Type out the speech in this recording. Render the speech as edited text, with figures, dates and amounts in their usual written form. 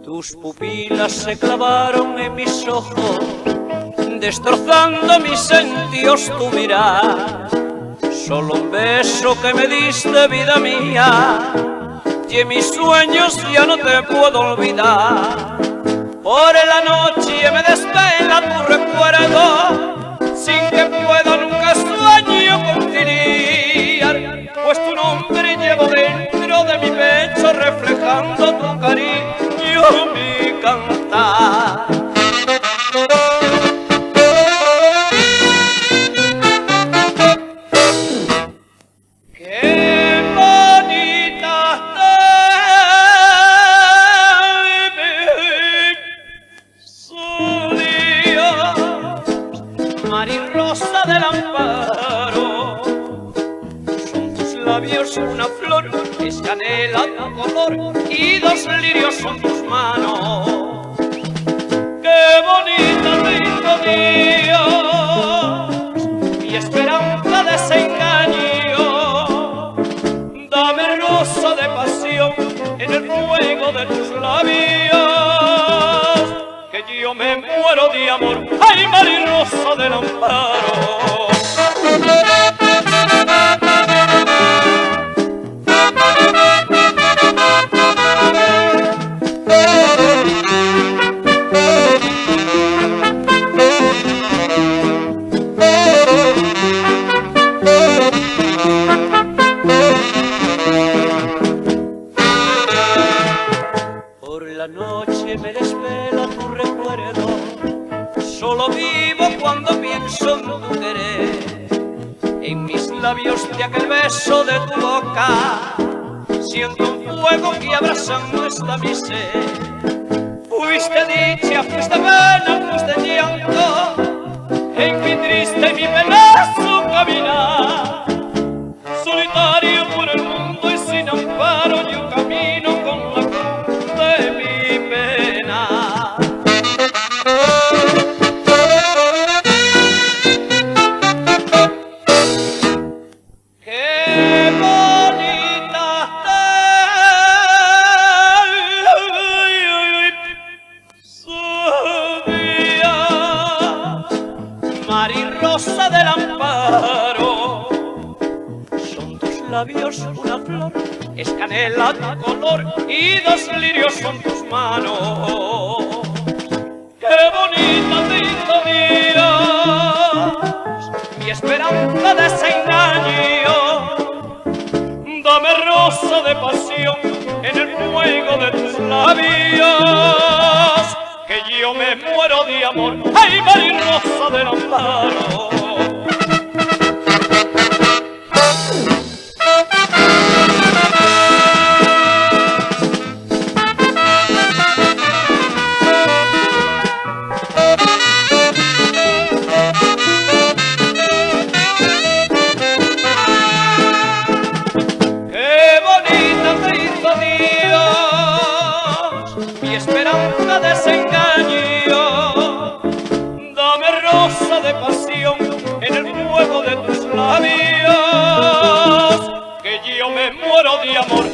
Tus pupilas se clavaron en mis ojos, destrozando mis sentidos tu mirar. Solo un beso que me diste, vida mía, y en mis sueños ya no te puedo olvidar. Por la noche me desvela tu recuerdo, sin que pueda nunca sueño conciliar, pues tu nombre llevo dentro de mi pecho, reflejando tu cariño, mi cantar. Qué bonita su día, Marirrosa del Amparo. Son tus labios una flor, es canela tu color, y dos lirios son tus manos. Qué bonita lindo día, mi esperanza desengaño. Dame rosa de pasión en el fuego de tus labios, que yo me muero de amor, ay, Marirrosa del Amparo. Por la noche me desvela tu recuerdo, solo vivo cuando pienso en tu querer. En mis labios de aquel beso de tu boca, siento un fuego que abrazando está mi ser. Fuiste dicha, fuiste pena, fuiste llanto, en mi triste y mi penoso caminar. Solitario por el mundo y sin amparo, yo camino con la cruz de mi pena. Qué bonita su día, Marirrosa del Amparo. Son tus labios una flor, es canela tu color, y dos lirios son tus manos. Qué bonita lindo día, mi esperanza desengaño. Dame rosa de pasión en el fuego de tus labios, que yo me muero de amor, ay, Marirrosa del Amparo. Mi esperanza desengaño, dame rosa de pasión en el fuego de tus labios, que yo me muero de amor.